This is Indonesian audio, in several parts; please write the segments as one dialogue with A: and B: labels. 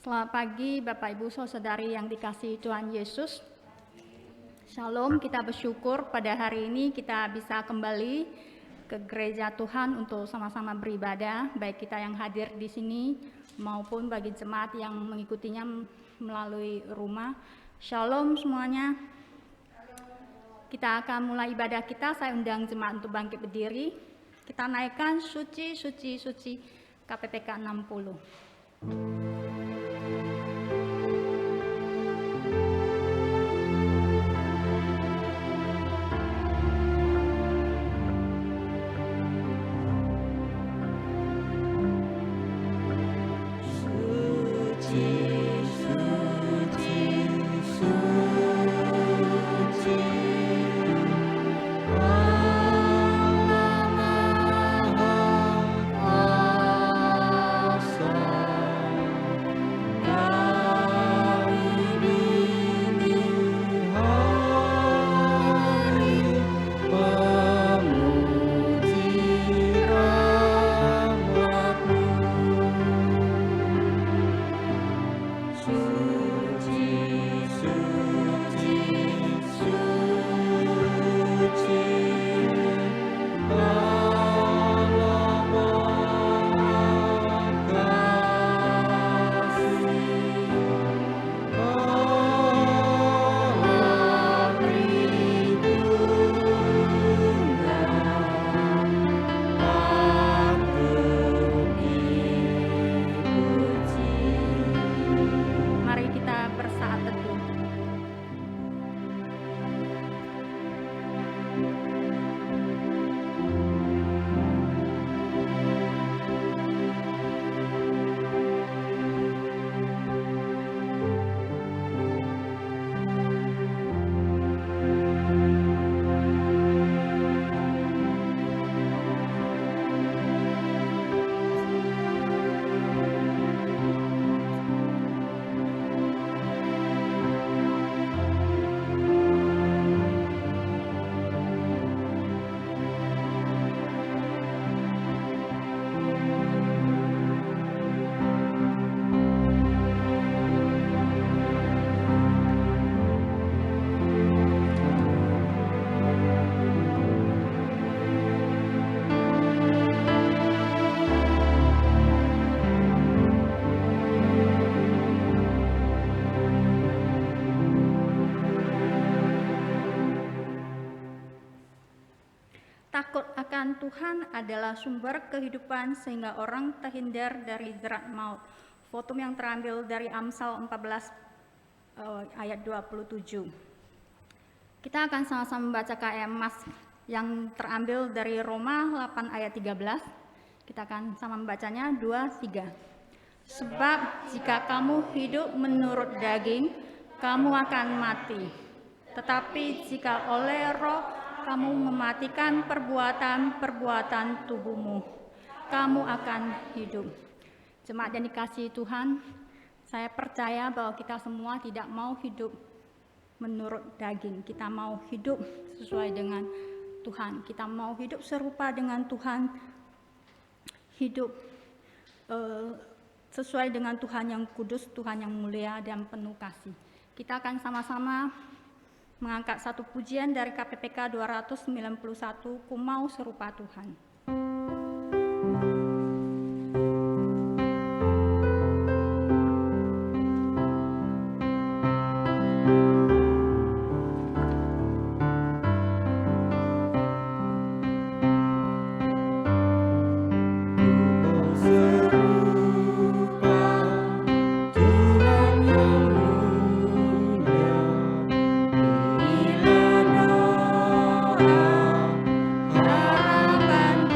A: Selamat pagi Bapak Ibu Saudari yang dikasihi Tuhan Yesus. Shalom, kita bersyukur pada hari ini kita bisa kembali ke gereja Tuhan untuk sama-sama beribadah, baik kita yang hadir di sini maupun bagi jemaat yang mengikutinya melalui rumah. Shalom semuanya. Kita akan mulai ibadah kita. Saya undang jemaat untuk bangkit berdiri. Kita naikkan suci, suci, suci KPPK 60. Takut akan Tuhan adalah sumber kehidupan sehingga orang terhindar dari jerat maut. Foto yang terambil dari Amsal 14 ayat 27. Kita akan sama-sama membaca ayat emas yang terambil dari Roma 8 ayat 13. Kita akan sama membacanya 2-3. Sebab jika kamu hidup menurut daging, kamu akan mati. Tetapi jika oleh Roh kamu mematikan perbuatan-perbuatan tubuhmu, kamu akan hidup. Jemaat yang dikasihi Tuhan, saya percaya bahwa kita semua tidak mau hidup menurut daging. Kita mau hidup sesuai dengan Tuhan. Kita mau hidup serupa dengan Tuhan, hidup sesuai dengan Tuhan yang kudus, Tuhan yang mulia dan penuh kasih. Kita akan sama-sama mengangkat satu pujian dari KPPK 291, Ku Mau Serupa Tuhan.
B: Harapan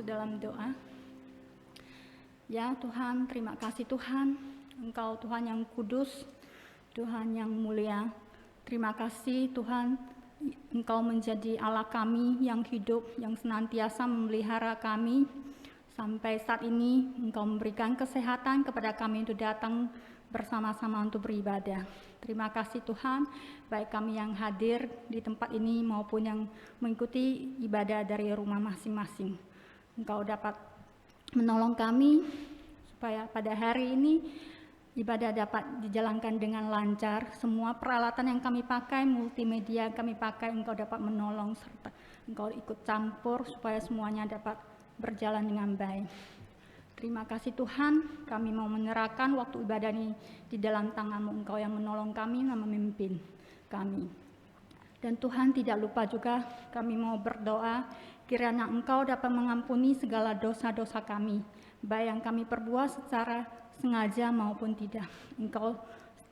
A: dalam doa. Ya Tuhan, terima kasih Tuhan, Engkau Tuhan yang kudus, Tuhan yang mulia. Terima kasih Tuhan, Engkau menjadi Allah kami yang hidup, yang senantiasa memelihara kami. Sampai saat ini Engkau memberikan kesehatan kepada kami untuk datang bersama-sama untuk beribadah. Terima kasih Tuhan, baik kami yang hadir di tempat ini maupun yang mengikuti ibadah dari rumah masing-masing. Engkau dapat menolong kami supaya pada hari ini ibadah dapat dijalankan dengan lancar. Semua peralatan yang kami pakai, multimedia yang kami pakai, Engkau dapat menolong serta Engkau ikut campur supaya semuanya dapat berjalan dengan baik. Terima kasih Tuhan, kami mau menyerahkan waktu ibadah ini di dalam tangan-Mu. Engkau yang menolong kami dan memimpin kami. Dan Tuhan tidak lupa juga kami mau berdoa, kiranya Engkau dapat mengampuni segala dosa-dosa kami, baik yang kami perbuat secara sengaja maupun tidak. Engkau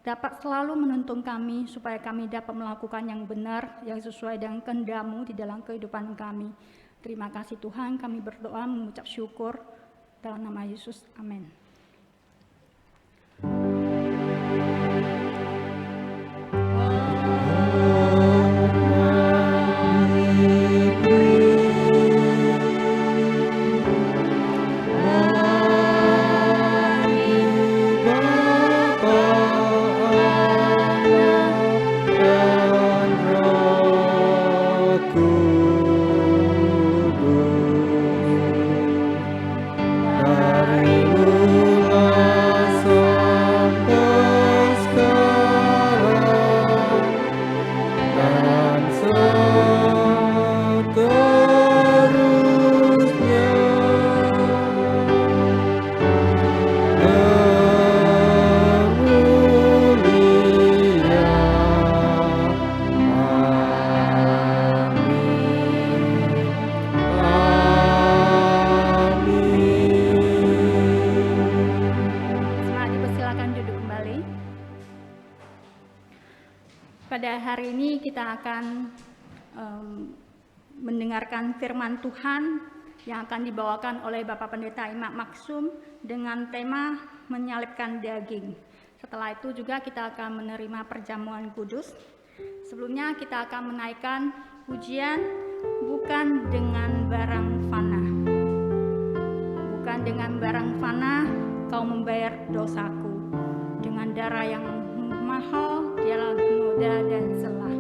A: dapat selalu menuntun kami supaya kami dapat melakukan yang benar, yang sesuai dengan kehendak-Mu di dalam kehidupan kami. Terima kasih Tuhan, kami berdoa mengucap syukur dalam nama Yesus, amin. Pada hari ini kita akan mendengarkan firman Tuhan yang akan dibawakan oleh Bapak Pendeta Imam Maksum dengan tema menyalibkan daging. Setelah itu juga kita akan menerima perjamuan kudus. Sebelumnya kita akan menaikkan pujian bukan dengan barang fana. Bukan dengan barang fana kau membayar dosaku. Dengan darah yang mahal dialah noda dan selah.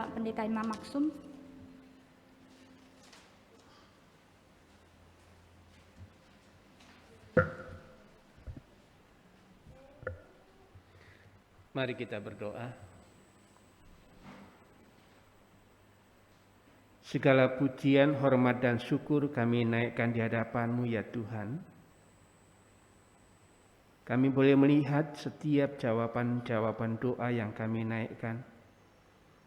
A: Bapak Pendeta Imam Maksum.
B: Mari kita berdoa. Segala pujian, hormat dan syukur kami naikkan di hadapan-Mu ya Tuhan. Kami boleh melihat setiap jawaban-jawaban doa yang kami naikkan.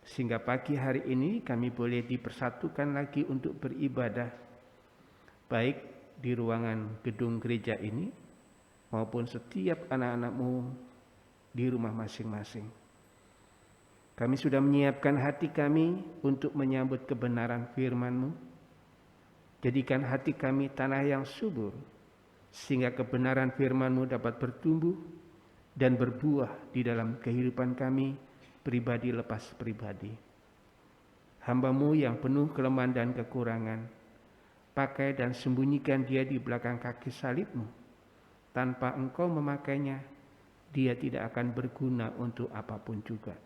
B: Sehingga pagi hari ini kami boleh dipersatukan lagi untuk beribadah. Baik di ruangan gedung gereja ini maupun setiap anak-anak-Mu di rumah masing-masing. Kami sudah menyiapkan hati kami untuk menyambut kebenaran firman-Mu. Jadikan hati kami tanah yang subur, sehingga kebenaran firman-Mu dapat bertumbuh dan berbuah di dalam kehidupan kami, pribadi lepas pribadi. Hamba-Mu yang penuh kelemahan dan kekurangan, pakai dan sembunyikan dia di belakang kaki salib-Mu. Tanpa Engkau memakainya, dia tidak akan berguna untuk apapun juga.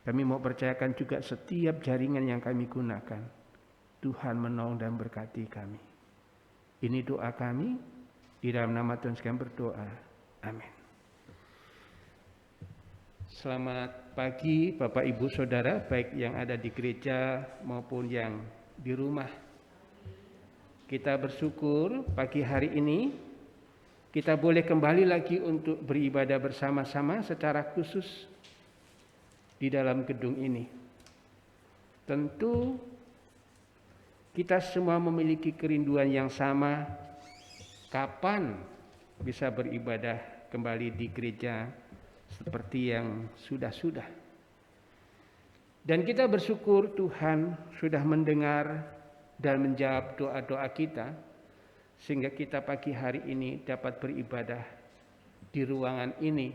B: Kami mau percayakan juga setiap jaringan yang kami gunakan. Tuhan menolong dan berkati kami. Ini doa kami. Di dalam nama Tuhan kami berdoa. Amin. Selamat pagi Bapak Ibu Saudara, baik yang ada di gereja maupun yang di rumah. Kita bersyukur pagi hari ini kita boleh kembali lagi untuk beribadah bersama-sama secara khusus di dalam gedung ini. Tentu kita semua memiliki kerinduan yang sama, kapan bisa beribadah kembali di gereja seperti yang sudah-sudah. Dan kita bersyukur Tuhan sudah mendengar dan menjawab doa-doa kita, sehingga kita pagi hari ini dapat beribadah di ruangan ini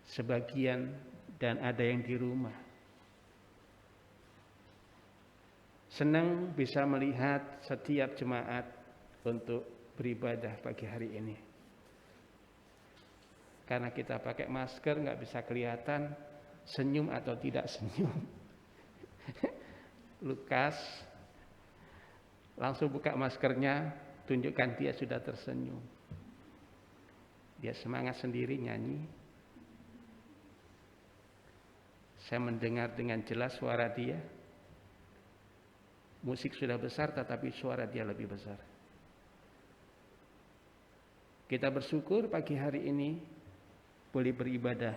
B: sebagian dan ada yang di rumah. Senang bisa melihat setiap jemaat untuk beribadah pagi hari ini. Karena kita pakai masker nggak bisa kelihatan senyum atau tidak senyum. Lukas langsung buka maskernya, tunjukkan dia sudah tersenyum. Dia semangat sendiri nyanyi. Saya mendengar dengan jelas suara dia. Musik sudah besar tetapi suara dia lebih besar. Kita bersyukur pagi hari ini boleh beribadah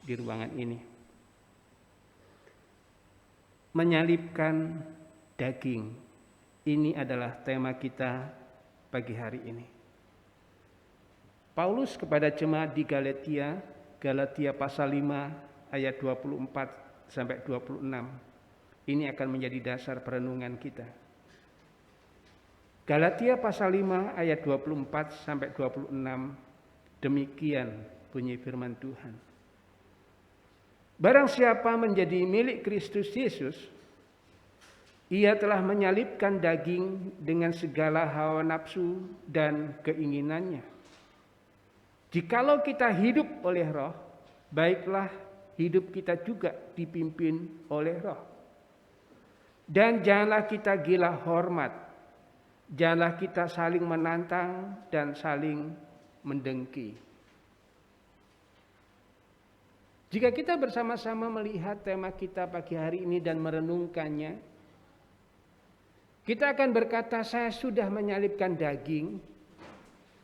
B: di ruangan ini. Menyalibkan daging. Ini adalah tema kita pagi hari ini. Paulus kepada jemaat di Galatia pasal 5 ayat 24 sampai 26. Ini akan menjadi dasar perenungan kita. Galatia pasal 5 ayat 24 sampai 26. Demikian bunyi firman Tuhan. Barang siapa menjadi milik Kristus Yesus, ia telah menyalibkan daging dengan segala hawa nafsu dan keinginannya. Jikalau kita hidup oleh Roh, baiklah hidup kita juga dipimpin oleh Roh. Dan janganlah kita gila hormat, janganlah kita saling menantang dan saling mendengki. Jika kita bersama-sama melihat tema kita pagi hari ini dan merenungkannya, kita akan berkata, saya sudah menyalibkan daging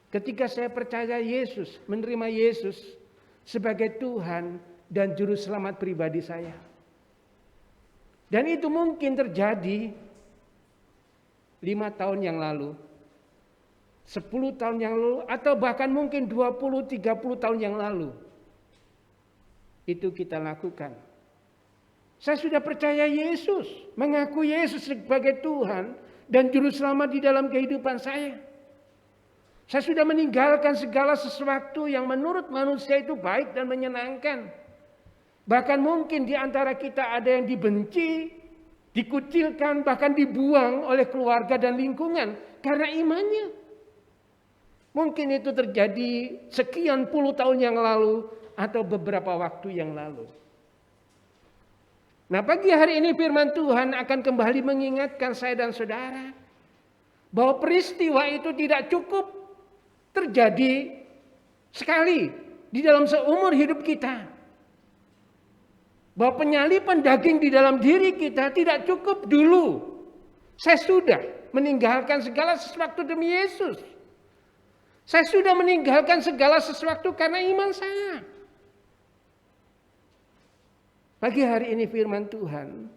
B: ketika saya percaya Yesus, menerima Yesus sebagai Tuhan dan Juru Selamat pribadi saya. Dan itu mungkin terjadi 5 tahun yang lalu, 10 tahun yang lalu, atau bahkan mungkin 20-30 tahun yang lalu. Itu kita lakukan. Saya sudah percaya Yesus, mengaku Yesus sebagai Tuhan dan Juru Selamat di dalam kehidupan saya. Saya sudah meninggalkan segala sesuatu yang menurut manusia itu baik dan menyenangkan. Bahkan mungkin di antara kita ada yang dibenci, dikucilkan, bahkan dibuang oleh keluarga dan lingkungan karena imannya. Mungkin itu terjadi sekian puluh tahun yang lalu atau beberapa waktu yang lalu. Nah, pagi hari ini firman Tuhan akan kembali mengingatkan saya dan saudara bahwa peristiwa itu tidak cukup terjadi sekali di dalam seumur hidup kita. Bahwa penyalipan daging di dalam diri kita tidak cukup dulu. Saya sudah meninggalkan segala sesuatu demi Yesus. Saya sudah meninggalkan segala sesuatu karena iman saya. Pagi hari ini firman Tuhan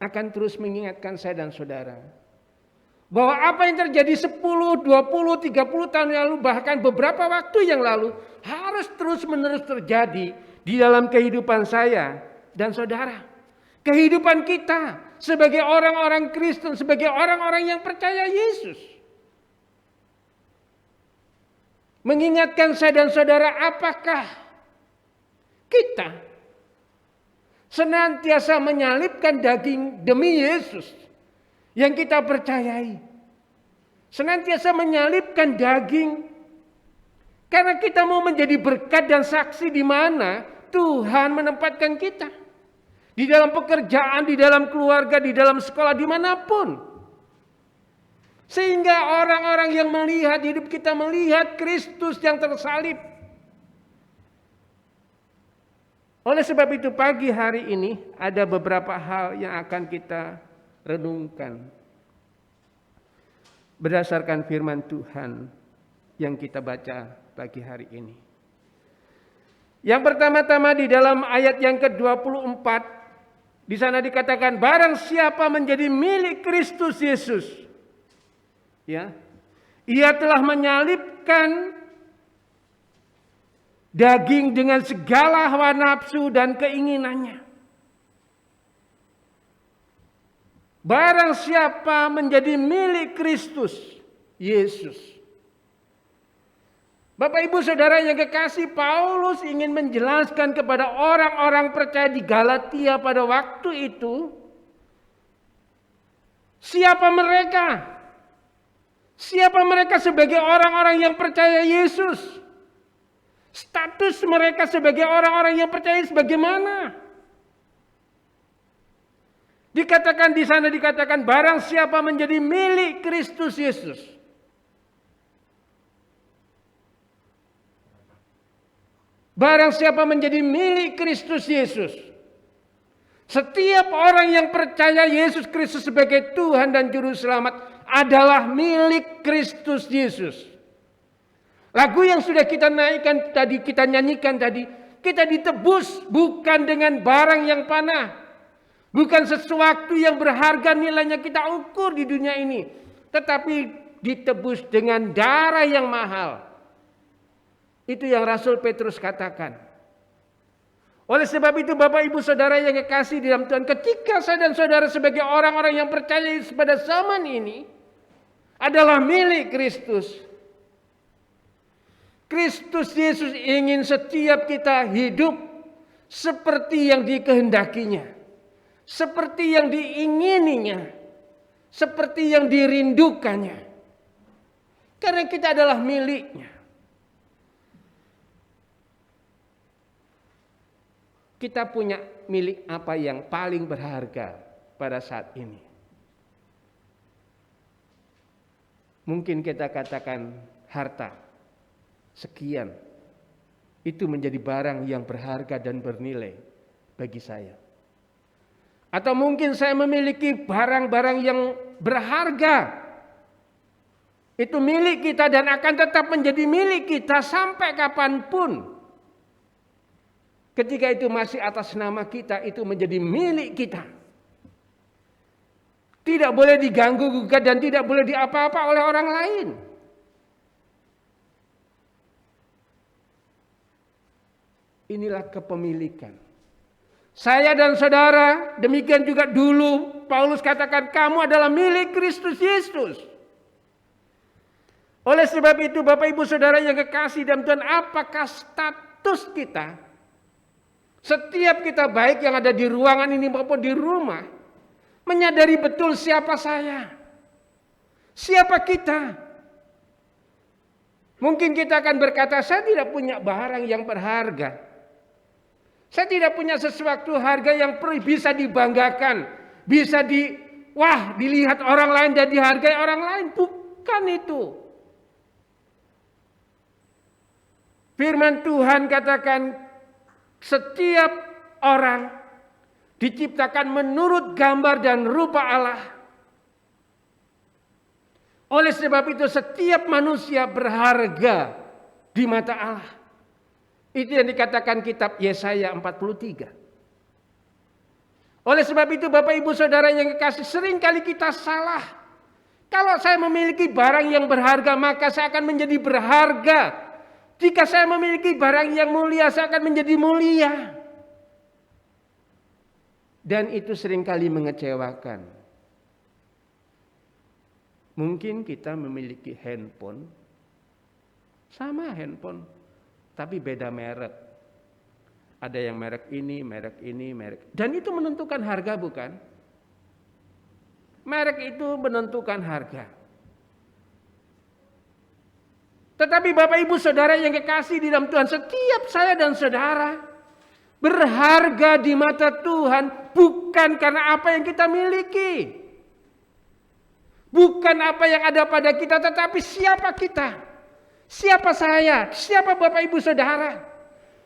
B: akan terus mengingatkan saya dan saudara bahwa apa yang terjadi 10, 20, 30 tahun yang lalu, bahkan beberapa waktu yang lalu harus terus-menerus terjadi di dalam kehidupan saya dan saudara. Kehidupan kita sebagai orang-orang Kristen, sebagai orang-orang yang percaya Yesus. Mengingatkan saya dan saudara, apakah kita senantiasa menyalipkan daging demi Yesus yang kita percayai. Senantiasa menyalipkan daging karena kita mau menjadi berkat dan saksi di mana Tuhan menempatkan kita. Di dalam pekerjaan, di dalam keluarga, di dalam sekolah, dimanapun. Sehingga orang-orang yang melihat hidup kita melihat Kristus yang tersalib. Oleh sebab itu pagi hari ini ada beberapa hal yang akan kita renungkan berdasarkan firman Tuhan yang kita baca pagi hari ini. Yang pertama-tama di dalam ayat yang ke-24 di sana dikatakan barang siapa menjadi milik Kristus Yesus, ya, ia telah menyalibkan daging dengan segala hawa nafsu dan keinginannya. Barang siapa menjadi milik Kristus Yesus. Bapak Ibu Saudara yang kekasih, Paulus ingin menjelaskan kepada orang-orang percaya di Galatia pada waktu itu, siapa mereka? Siapa mereka sebagai orang-orang yang percaya Yesus? Status mereka sebagai orang-orang yang percaya sebagaimana? Dikatakan di sana dikatakan barang siapa menjadi milik Kristus Yesus. Barang siapa menjadi milik Kristus Yesus. Setiap orang yang percaya Yesus Kristus sebagai Tuhan dan Juru Selamat adalah milik Kristus Yesus. Lagu yang sudah kita naikkan tadi, kita nyanyikan tadi, kita ditebus bukan dengan barang yang panah, bukan sesuatu yang berharga nilainya kita ukur di dunia ini, tetapi ditebus dengan darah yang mahal. Itu yang Rasul Petrus katakan. Oleh sebab itu Bapak Ibu Saudara yang kekasih di dalam Tuhan, ketika saya dan saudara sebagai orang-orang yang percaya pada zaman ini adalah milik Kristus. Kristus Yesus ingin setiap kita hidup seperti yang dikehendakinya, seperti yang diingininya, seperti yang dirindukannya. Karena kita adalah miliknya. Kita punya milik apa yang paling berharga pada saat ini? Mungkin kita katakan harta. Sekian, itu menjadi barang yang berharga dan bernilai bagi saya. Atau mungkin saya memiliki barang-barang yang berharga. Itu milik kita dan akan tetap menjadi milik kita sampai kapanpun. Ketika itu masih atas nama kita, itu menjadi milik kita. Tidak boleh diganggu-gugat dan tidak boleh diapa-apa oleh orang lain. Inilah kepemilikan. Saya dan saudara, demikian juga dulu Paulus katakan kamu adalah milik Kristus Yesus. Oleh sebab itu Bapak Ibu Saudara yang kekasih dalam Tuhan, apakah status kita? Setiap kita baik yang ada di ruangan ini maupun di rumah, menyadari betul siapa saya. Siapa kita? Mungkin kita akan berkata, saya tidak punya barang yang berharga. Saya tidak punya sesuatu harga yang bisa dibanggakan, bisa dilihat orang lain dan dihargai orang lain. Bukan itu. Firman Tuhan katakan setiap orang diciptakan menurut gambar dan rupa Allah. Oleh sebab itu setiap manusia berharga di mata Allah. Itu yang dikatakan kitab Yesaya 43. Oleh sebab itu Bapak Ibu Saudara yang kekasih, seringkali kita salah. Kalau saya memiliki barang yang berharga maka saya akan menjadi berharga. Jika saya memiliki barang yang mulia, saya akan menjadi mulia. Dan itu seringkali mengecewakan. Mungkin kita memiliki handphone, sama handphone, tapi beda merek. Ada yang merek ini, merek. Dan itu menentukan harga bukan? Merek itu menentukan harga. Tetapi Bapak Ibu Saudara yang kekasih di dalam Tuhan, setiap saya dan saudara berharga di mata Tuhan bukan karena apa yang kita miliki. Bukan apa yang ada pada kita, tetapi siapa kita. Siapa saya, siapa Bapak Ibu Saudara.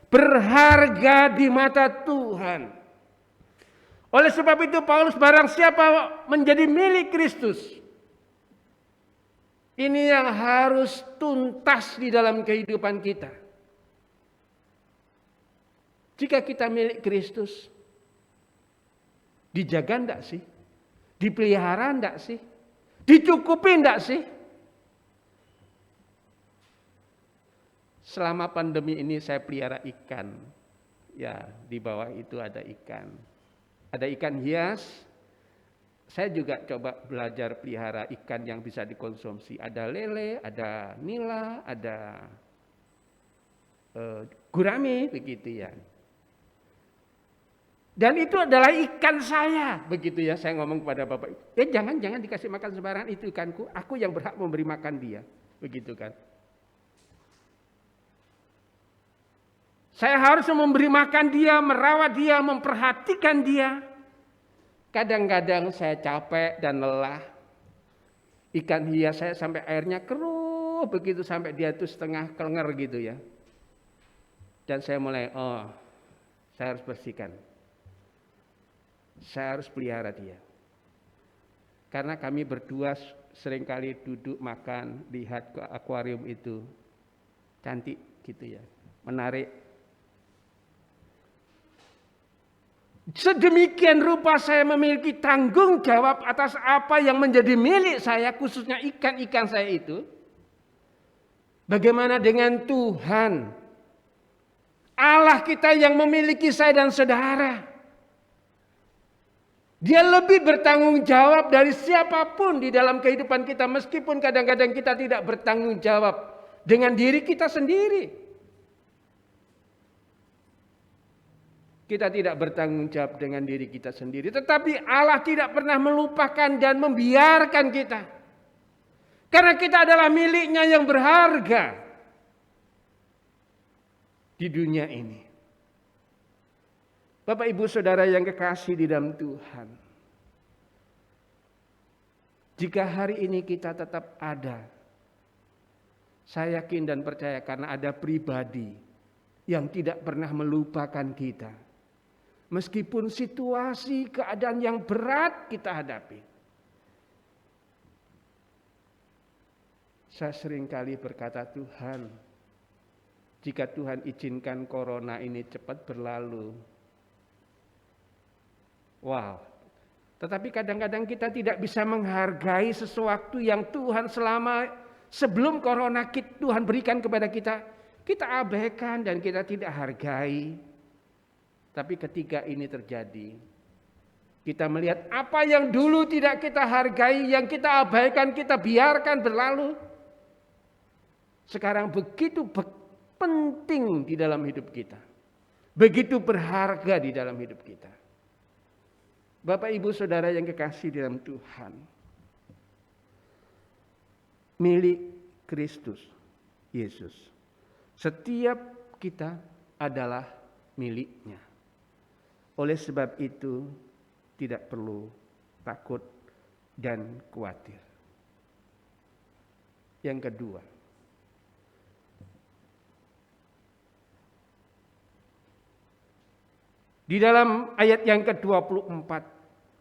B: Berharga di mata Tuhan. Oleh sebab itu Paulus, barang siapa menjadi milik Kristus, ini yang harus tuntas di dalam kehidupan kita. Jika kita milik Kristus, dijaga enggak sih? Dipelihara enggak sih? Dicukupi enggak sih? Selama pandemi ini saya pelihara ikan. Ya, di bawah itu ada ikan. Ada ikan hias. Saya juga coba belajar pelihara ikan yang bisa dikonsumsi. Ada lele, ada nila, ada gurame, begitu ya. Dan itu adalah ikan saya, begitu ya. Saya ngomong kepada Bapak, jangan dikasih makan sembarangan, itu ikanku. Aku yang berhak memberi makan dia, begitu kan. Saya harus memberi makan dia, merawat dia, memperhatikan dia. Kadang-kadang saya capek dan lelah. Ikan hias saya sampai airnya keruh begitu, sampai dia itu setengah kelenger gitu ya. Dan saya mulai, saya harus bersihkan. Saya harus pelihara dia. Karena kami berdua seringkali duduk makan, lihat ke akuarium itu. Cantik gitu ya, menarik. Sedemikian rupa saya memiliki tanggung jawab atas apa yang menjadi milik saya, khususnya ikan-ikan saya itu. Bagaimana dengan Tuhan? Allah kita yang memiliki saya dan saudara. Dia lebih bertanggung jawab dari siapapun di dalam kehidupan kita, meskipun kadang-kadang kita tidak bertanggung jawab dengan diri kita sendiri. Kita tidak bertanggung jawab dengan diri kita sendiri. Tetapi Allah tidak pernah melupakan dan membiarkan kita. Karena kita adalah miliknya yang berharga di dunia ini. Bapak Ibu Saudara yang kekasih di dalam Tuhan. Jika hari ini kita tetap ada, saya yakin dan percaya karena ada pribadi yang tidak pernah melupakan kita. Meskipun situasi keadaan yang berat kita hadapi. Saya seringkali berkata, Tuhan, jika Tuhan izinkan corona ini cepat berlalu. Wow. Tetapi kadang-kadang kita tidak bisa menghargai sesuatu yang Tuhan sebelum corona Tuhan berikan kepada kita. Kita abaikan dan kita tidak hargai. Tapi ketika ini terjadi, kita melihat apa yang dulu tidak kita hargai, yang kita abaikan, kita biarkan berlalu. Sekarang begitu penting di dalam hidup kita. Begitu berharga di dalam hidup kita. Bapak Ibu Saudara yang kekasih di dalam Tuhan. Milik Kristus Yesus. Setiap kita adalah miliknya. Oleh sebab itu, tidak perlu takut dan khawatir. Yang kedua, di dalam ayat yang ke-24,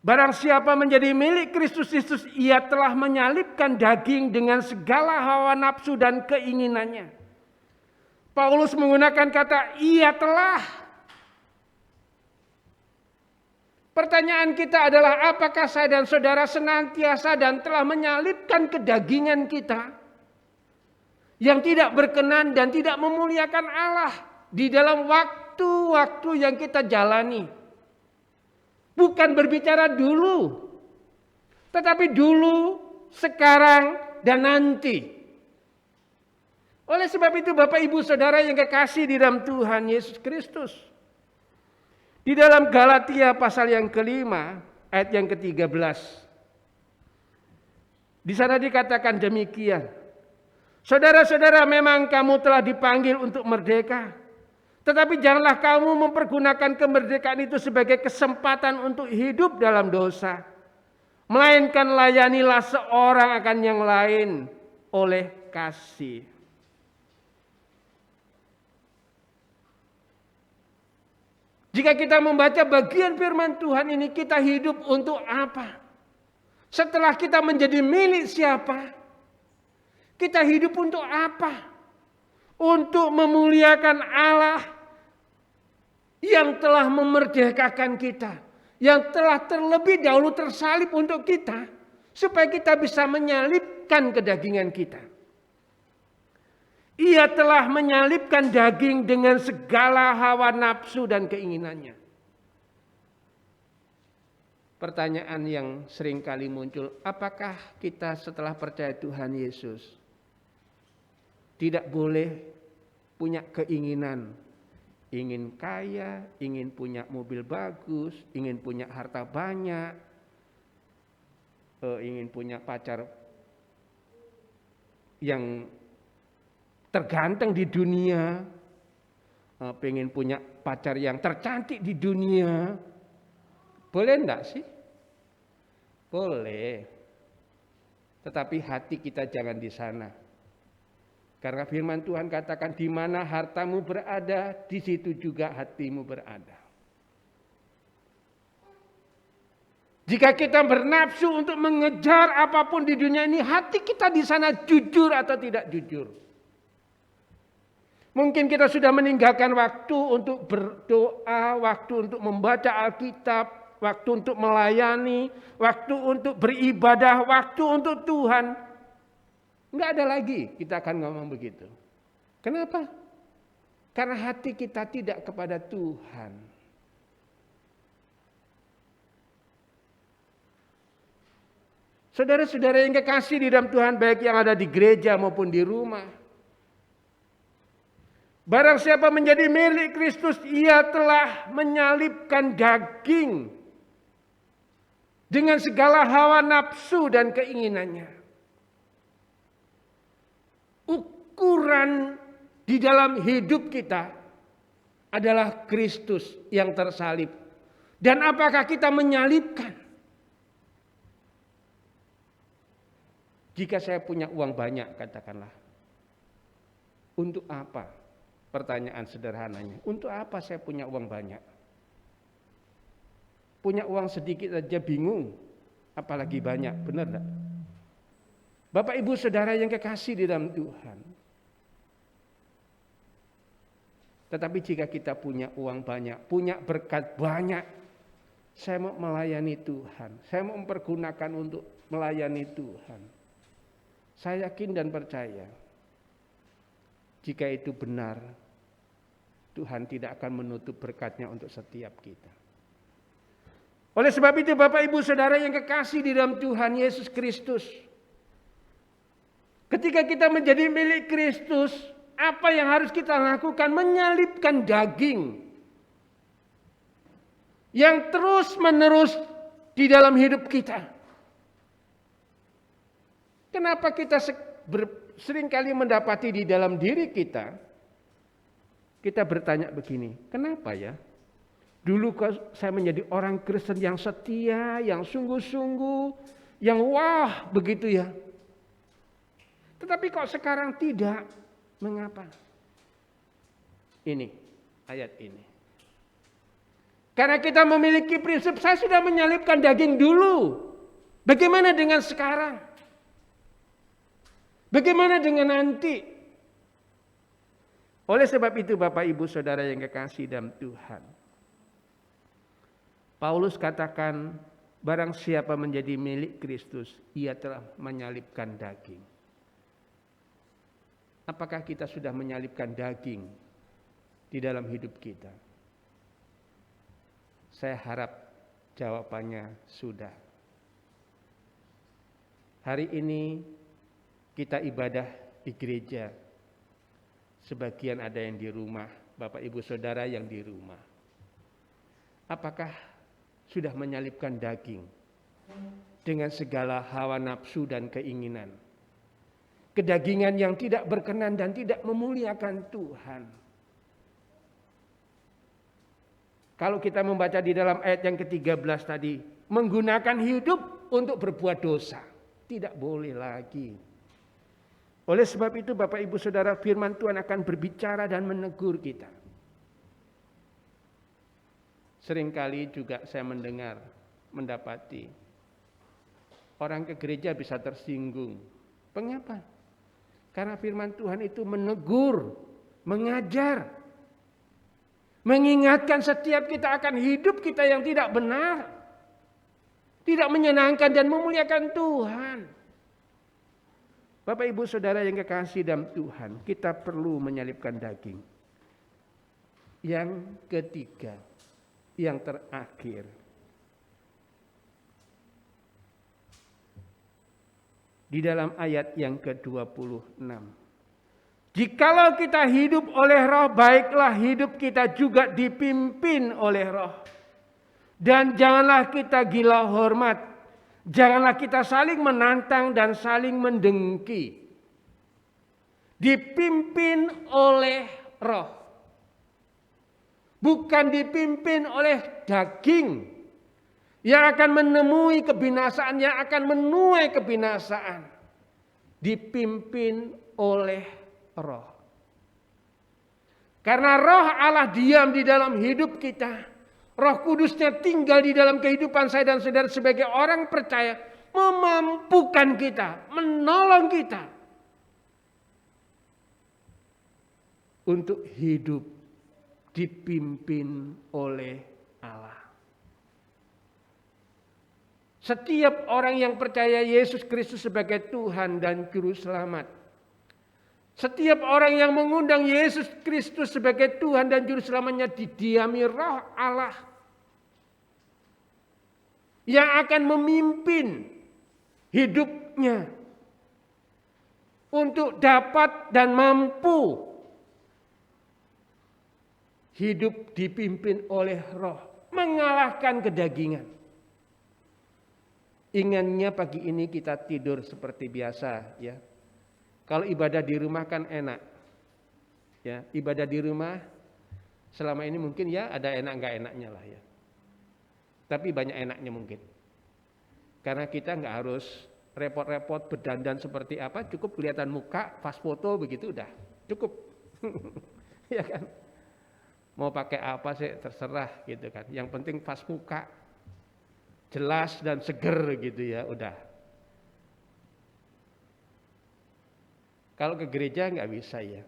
B: barang siapa menjadi milik Kristus Yesus, ia telah menyalibkan daging dengan segala hawa nafsu dan keinginannya. Paulus menggunakan kata ia telah. Pertanyaan kita adalah, apakah saya dan saudara senantiasa dan telah menyalibkan kedagingan kita yang tidak berkenan dan tidak memuliakan Allah di dalam waktu-waktu yang kita jalani? Bukan berbicara dulu, tetapi dulu, sekarang, dan nanti. Oleh sebab itu Bapak Ibu Saudara yang kekasih di dalam Tuhan Yesus Kristus, di dalam Galatia pasal yang kelima, ayat yang ke-13. Di sana dikatakan demikian. Saudara-saudara, memang kamu telah dipanggil untuk merdeka. Tetapi janganlah kamu mempergunakan kemerdekaan itu sebagai kesempatan untuk hidup dalam dosa. Melainkan layanilah seorang akan yang lain oleh kasih. Jika kita membaca bagian firman Tuhan ini, kita hidup untuk apa? Setelah kita menjadi milik siapa? Kita hidup untuk apa? Untuk memuliakan Allah yang telah memerdekakan kita, yang telah terlebih dahulu tersalib untuk kita, supaya kita bisa menyalibkan kedagingan kita. Ia telah menyalibkan daging dengan segala hawa nafsu dan keinginannya. Pertanyaan yang sering kali muncul, apakah kita setelah percaya Tuhan Yesus tidak boleh punya keinginan? Ingin kaya, ingin punya mobil bagus, ingin punya harta banyak, ingin punya pacar yang terganteng di dunia, pengen punya pacar yang tercantik di dunia. Boleh enggak sih? Boleh. Tetapi hati kita jangan di sana. Karena firman Tuhan katakan, di mana hartamu berada, di situ juga hatimu berada. Jika kita bernafsu untuk mengejar apapun di dunia ini, hati kita di sana jujur atau tidak jujur? Mungkin kita sudah meninggalkan waktu untuk berdoa, waktu untuk membaca Alkitab, waktu untuk melayani, waktu untuk beribadah, waktu untuk Tuhan. Enggak ada lagi kita akan ngomong begitu. Kenapa? Karena hati kita tidak kepada Tuhan. Saudara-saudara yang kekasih di dalam Tuhan, baik yang ada di gereja maupun di rumah, barang siapa menjadi milik Kristus, ia telah menyalibkan daging dengan segala hawa nafsu dan keinginannya. Ukuran di dalam hidup kita adalah Kristus yang tersalib. Dan apakah kita menyalibkan? Jika saya punya uang banyak, katakanlah, untuk apa? Pertanyaan sederhananya, untuk apa saya punya uang banyak? Punya uang sedikit saja bingung, apalagi banyak, benar enggak? Bapak Ibu Saudara yang kekasih di dalam Tuhan. Tetapi jika kita punya uang banyak, punya berkat banyak, saya mau melayani Tuhan, saya mau mempergunakan untuk melayani Tuhan. Saya yakin dan percaya, jika itu benar, Tuhan tidak akan menutup berkatnya untuk setiap kita. Oleh sebab itu Bapak Ibu Saudara yang kekasih di dalam Tuhan Yesus Kristus, ketika kita menjadi milik Kristus, apa yang harus kita lakukan? Menyalibkan daging yang terus-menerus di dalam hidup kita. Kenapa kita seringkali mendapati di dalam diri kita, kita bertanya begini, kenapa ya? Dulu saya menjadi orang Kristen yang setia, yang sungguh-sungguh, yang wah begitu ya. Tetapi kok sekarang tidak, mengapa? Ini, ayat ini. Karena kita memiliki prinsip, saya sudah menyalibkan daging dulu. Bagaimana dengan sekarang? Bagaimana dengan nanti? Oleh sebab itu Bapak Ibu Saudara yang kekasih dalam Tuhan, Paulus katakan, barang siapa menjadi milik Kristus, ia telah menyalibkan daging. Apakah kita sudah menyalibkan daging di dalam hidup kita? Saya harap jawabannya sudah. Hari ini kita ibadah di gereja. Sebagian ada yang di rumah, Bapak Ibu Saudara yang di rumah. Apakah sudah menyalibkan daging dengan segala hawa nafsu dan keinginan? Kedagingan yang tidak berkenan dan tidak memuliakan Tuhan. Kalau kita membaca di dalam ayat yang ke-13 tadi, menggunakan hidup untuk berbuat dosa. Tidak boleh lagi. Oleh sebab itu Bapak Ibu Saudara, firman Tuhan akan berbicara dan menegur kita. Seringkali juga saya mendengar, mendapati orang ke gereja bisa tersinggung. Mengapa? Karena firman Tuhan itu menegur, mengajar, mengingatkan setiap kita akan hidup kita yang tidak benar, tidak menyenangkan dan memuliakan Tuhan. Bapak Ibu Saudara yang kekasih dalam Tuhan, kita perlu menyalibkan daging. Yang ketiga, yang terakhir, di dalam ayat yang ke-26. Jikalau kita hidup oleh roh, baiklah hidup kita juga dipimpin oleh roh. Dan janganlah kita gila hormat. Janganlah kita saling menantang dan saling mendengki. Dipimpin oleh roh. Bukan dipimpin oleh daging yang akan menemui kebinasaan, yang akan menuai kebinasaan. Dipimpin oleh roh. Karena roh Allah diam di dalam hidup kita. Roh Kudusnya tinggal di dalam kehidupan saya dan saudara sebagai orang percaya. Memampukan kita, menolong kita. Untuk hidup dipimpin oleh Allah. Setiap orang yang percaya Yesus Kristus sebagai Tuhan dan Juru Selamat. Setiap orang yang mengundang Yesus Kristus sebagai Tuhan dan Juru Selamatnya didiami roh Allah. Yang akan memimpin hidupnya. Untuk dapat dan mampu hidup dipimpin oleh roh. Mengalahkan kedagingan. Ingatnya pagi ini kita tidur seperti biasa ya. Kalau ibadah di rumah kan enak. Ya, ibadah di rumah selama ini mungkin ya ada enak enggak enaknya lah ya. Tapi banyak enaknya mungkin. Karena kita enggak harus repot-repot berdandan seperti apa, cukup kelihatan muka, pas foto begitu udah, cukup. Ya kan? Mau pakai apa sih terserah gitu kan. Yang penting pas muka, jelas dan seger gitu ya, udah. Kalau ke gereja nggak bisa ya.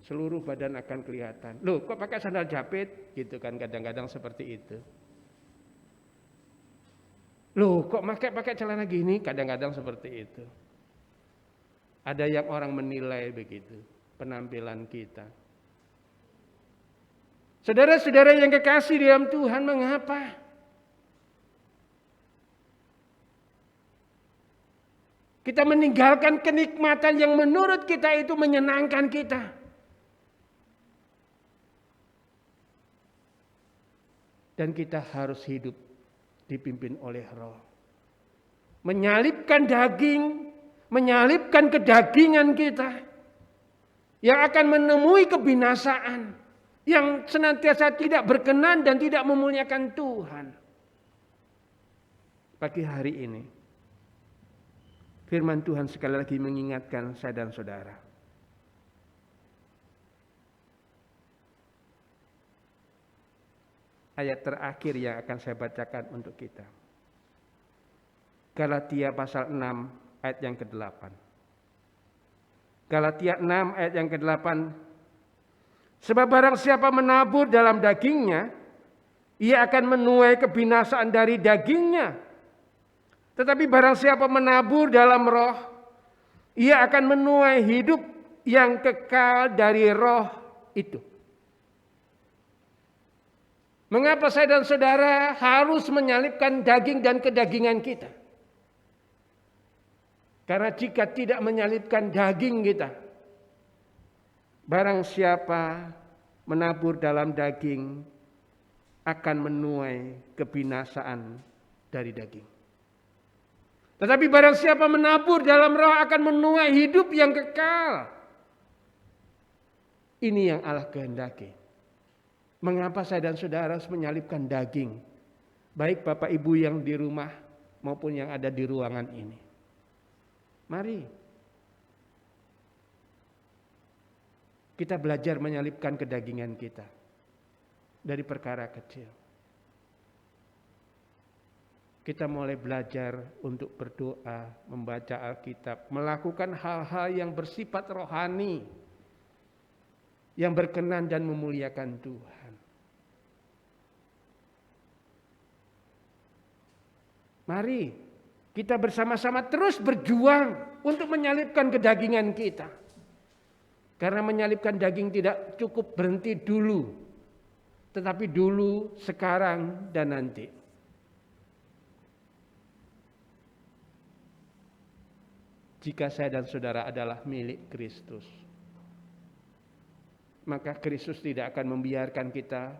B: Seluruh badan akan kelihatan. Loh kok pakai sandal jepit gitu kan, kadang-kadang seperti itu. Loh kok pakai celana gini, kadang-kadang seperti itu. Ada yang orang menilai begitu, penampilan kita. Saudara-saudara yang kekasih di dalam Tuhan, mengapa? Kita meninggalkan kenikmatan yang menurut kita itu menyenangkan kita. Dan kita harus hidup dipimpin oleh roh. Menyalibkan daging, menyalibkan kedagingan kita. Yang akan menemui kebinasaan. yang senantiasa tidak berkenan dan tidak memuliakan Tuhan. Pagi hari ini, firman Tuhan sekali lagi mengingatkan saya dan saudara. Ayat terakhir yang akan saya bacakan untuk kita. Galatia pasal 6 ayat yang ke-8. Galatia 6 ayat yang ke-8. Sebab barang siapa menabur dalam dagingnya, ia akan menuai kebinasaan dari dagingnya. Tetapi barang siapa menabur dalam roh, ia akan menuai hidup yang kekal dari roh itu. Mengapa saya dan saudara harus menyalipkan daging dan kedagingan kita? Karena jika tidak menyalipkan daging kita, barang siapa menabur dalam daging akan menuai kebinasaan dari daging. Tetapi barang siapa menabur dalam roh akan menuai hidup yang kekal. Ini yang Allah kehendaki. Mengapa saya dan saudara harus menyalipkan daging? Baik Bapak Ibu yang di rumah maupun yang ada di ruangan ini. Mari kita belajar menyalipkan kedagingan kita dari perkara kecil. Kita mulai belajar untuk berdoa, membaca Alkitab, melakukan hal-hal yang bersifat rohani, yang berkenan dan memuliakan Tuhan. Mari kita bersama-sama terus berjuang untuk menyalipkan kedagingan kita. Karena menyalipkan daging tidak cukup berhenti dulu, tetapi dulu, sekarang, dan nanti. Jika saya dan saudara adalah milik Kristus, maka Kristus tidak akan membiarkan kita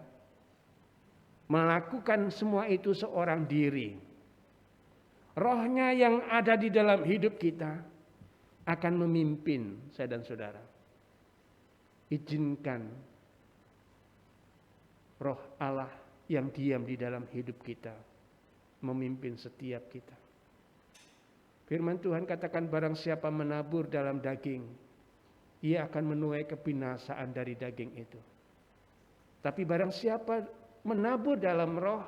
B: melakukan semua itu seorang diri. Rohnya yang ada di dalam hidup kita akan memimpin saya dan saudara. Izinkan roh Allah yang diam di dalam hidup kita memimpin setiap kita. Firman Tuhan katakan barang siapa menabur dalam daging, ia akan menuai kebinasaan dari daging itu. Tapi barang siapa menabur dalam roh,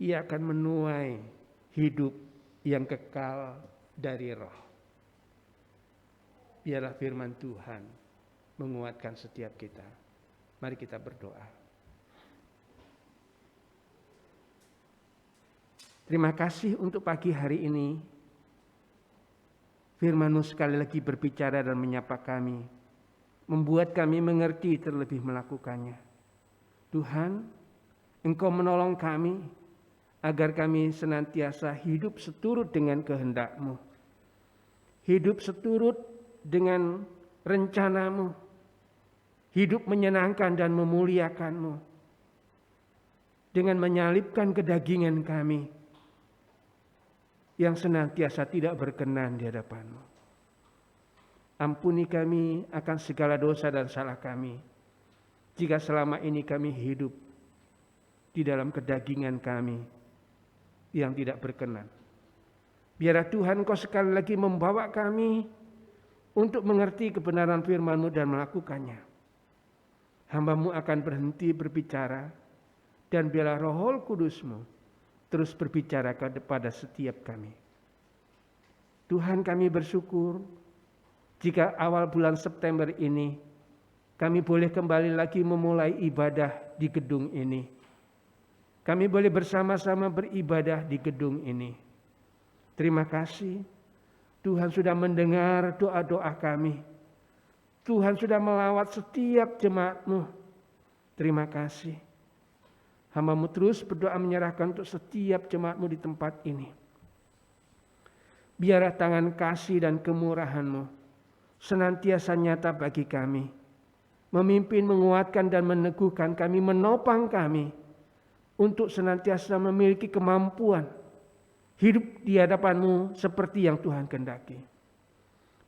B: ia akan menuai hidup yang kekal dari roh. Biarlah firman Tuhan menguatkan setiap kita. Mari kita berdoa. Terima kasih untuk pagi hari ini. Firman-Mu sekali lagi berbicara dan menyapa kami. Membuat kami mengerti terlebih melakukannya. Tuhan, Engkau menolong kami agar kami senantiasa hidup seturut dengan kehendak-Mu. Hidup seturut dengan rencana-Mu. Hidup menyenangkan dan memuliakan-Mu. Dengan menyalipkan kedagingan kami yang senantiasa tidak berkenan di hadapan-Mu. Ampuni kami akan segala dosa dan salah kami, jika selama ini kami hidup di dalam kedagingan kami yang tidak berkenan. Biarlah Tuhan Kau sekali lagi membawa kami untuk mengerti kebenaran firman-Mu dan melakukannya. Hamba-Mu akan berhenti berbicara, dan biarlah Roh Kudus-Mu terus berbicara kepada setiap kami. Tuhan, kami bersyukur jika awal bulan September ini kami boleh kembali lagi memulai ibadah di gedung ini. Kami boleh bersama-sama beribadah di gedung ini. Terima kasih Tuhan sudah mendengar doa-doa kami. Tuhan sudah melawat setiap jemaat-Mu. Terima kasih. Hamba-Mu terus berdoa menyerahkan untuk setiap jemaat-Mu di tempat ini. Biarlah tangan kasih dan kemurahan-Mu senantiasa nyata bagi kami. Memimpin, menguatkan dan meneguhkan kami, menopang kami. Untuk senantiasa memiliki kemampuan hidup di hadapan-Mu seperti yang Tuhan kehendaki.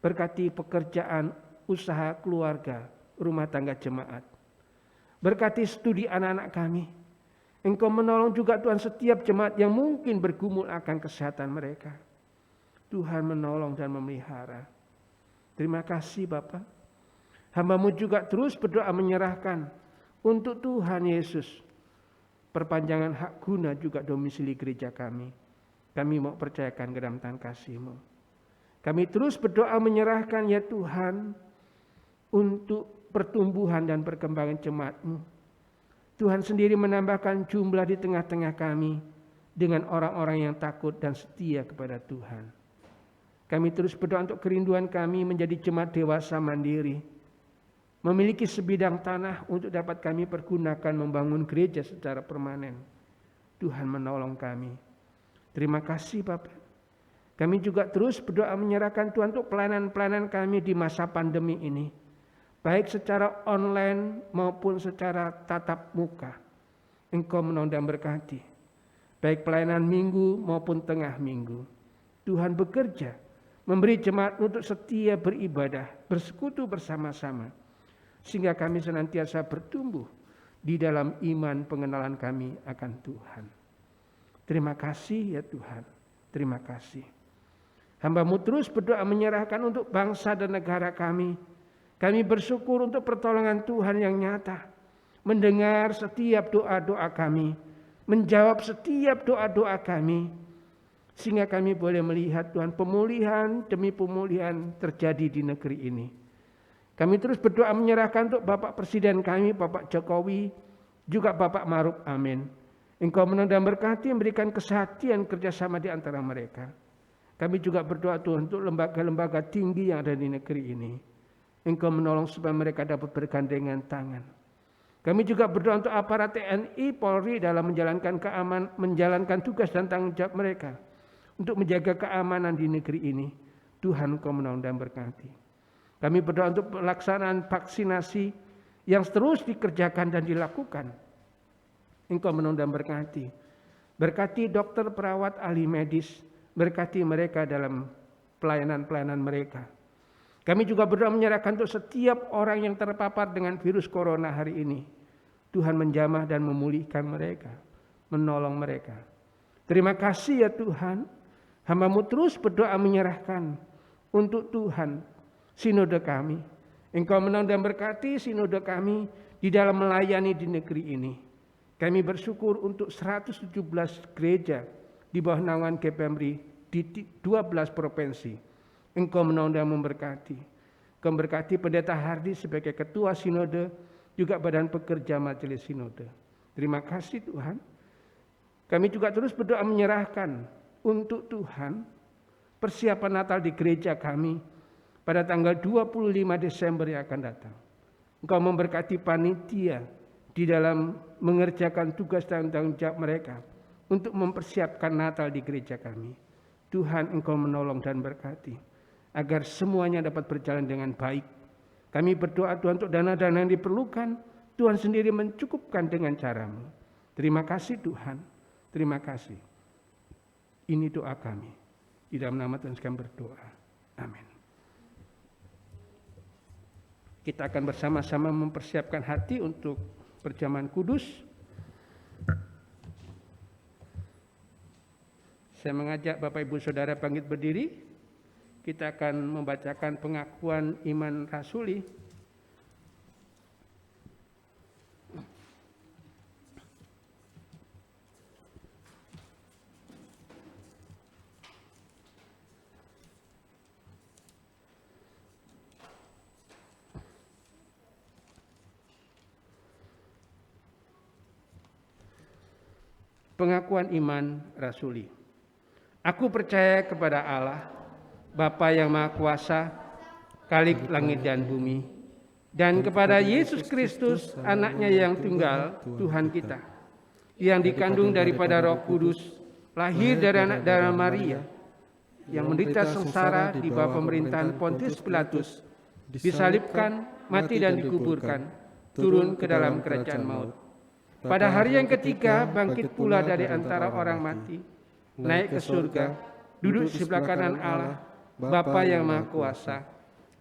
B: Berkati pekerjaan, usaha, keluarga, rumah tangga jemaat. Berkati studi anak-anak kami. Engkau menolong juga Tuhan setiap jemaat yang mungkin bergumul akan kesehatan mereka. Tuhan menolong dan memelihara. Terima kasih Bapa. Hamba-Mu juga terus berdoa menyerahkan untuk Tuhan Yesus. Perpanjangan hak guna juga domisili gereja kami. Kami mau percayakan ke dalam tangan kasih-Mu. Kami terus berdoa menyerahkan ya Tuhan untuk pertumbuhan dan perkembangan jemaat-Mu. Tuhan sendiri menambahkan jumlah di tengah-tengah kami dengan orang-orang yang takut dan setia kepada Tuhan. Kami terus berdoa untuk kerinduan kami menjadi jemaat dewasa mandiri. Memiliki sebidang tanah untuk dapat kami pergunakan membangun gereja secara permanen. Tuhan menolong kami. Terima kasih Bapak. Kami juga terus berdoa menyerahkan Tuhan untuk pelayanan-pelayanan kami di masa pandemi ini. Baik secara online maupun secara tatap muka. Engkau menolong dan berkati. Baik pelayanan minggu maupun tengah minggu. Tuhan bekerja. Memberi jemaat untuk setia beribadah. Bersekutu bersama-sama. Sehingga kami senantiasa bertumbuh. Di dalam iman pengenalan kami akan Tuhan. Terima kasih ya Tuhan. Terima kasih. Hamba-Mu terus berdoa menyerahkan untuk bangsa dan negara kami. Kami bersyukur untuk pertolongan Tuhan yang nyata. Mendengar setiap doa-doa kami. Menjawab setiap doa-doa kami. Sehingga kami boleh melihat Tuhan pemulihan demi pemulihan terjadi di negeri ini. Kami terus berdoa menyerahkan untuk Bapak Presiden kami, Bapak Jokowi. Juga Bapak Maruf Amin. Engkau menolong dan berkati memberikan kesehatan kerjasama di antara mereka. Kami juga berdoa Tuhan untuk lembaga-lembaga tinggi yang ada di negeri ini. Engkau menolong supaya mereka dapat bergandengan tangan. Kami juga berdoa untuk aparat TNI, Polri dalam menjalankan tugas dan tanggung jawab mereka. Untuk menjaga keamanan di negeri ini. Tuhan Engkau menolong dan berkati. Kami berdoa untuk pelaksanaan vaksinasi yang terus dikerjakan dan dilakukan. Engkau menolong dan berkati. Berkati dokter, perawat, ahli medis. Berkati mereka dalam pelayanan-pelayanan mereka. Kami juga berdoa menyerahkan untuk setiap orang yang terpapar dengan virus corona hari ini. Tuhan menjamah dan memulihkan mereka. Menolong mereka. Terima kasih ya Tuhan. Hamba-Mu terus berdoa menyerahkan untuk Tuhan sinode kami. Engkau menolong dan berkati sinode kami di dalam melayani di negeri ini. Kami bersyukur untuk 117 gereja di bawah naungan GPMRI di 12 provinsi. Engkau menolong dan memberkati. Engkau memberkati Pendeta Hardi sebagai Ketua Sinode, juga Badan Pekerja Majelis Sinode. Terima kasih Tuhan. Kami juga terus berdoa menyerahkan untuk Tuhan persiapan Natal di gereja kami pada tanggal 25 Desember yang akan datang. Engkau memberkati panitia di dalam mengerjakan tugas dan tanggung jawab mereka untuk mempersiapkan Natal di gereja kami. Tuhan Engkau menolong dan berkati. Agar semuanya dapat berjalan dengan baik. Kami berdoa Tuhan untuk dana-dana yang diperlukan. Tuhan sendiri mencukupkan dengan cara-Mu. Terima kasih Tuhan. Terima kasih. Ini doa kami. Di dalam nama Tuhan kami berdoa. Amin. Kita akan bersama-sama mempersiapkan hati untuk perjamuan kudus. Saya mengajak Bapak Ibu Saudara bangkit berdiri. Kita akan membacakan pengakuan iman rasuli. Pengakuan iman rasuli. Aku percaya kepada Allah, Bapa yang Maha Kuasa, Khalik langit dan bumi, dan kepada Yesus Kristus, Anaknya yang tunggal, Tuhan kita, yang dikandung daripada Roh Kudus, lahir dari anak darah Maria, yang menderita sengsara di bawah pemerintahan Pontius Pilatus, disalibkan, mati dan dikuburkan, turun ke dalam kerajaan maut. Pada hari yang ketiga bangkit pula dari antara orang mati, naik ke surga, duduk di sebelah kanan Allah, Bapa yang Maha Kuasa.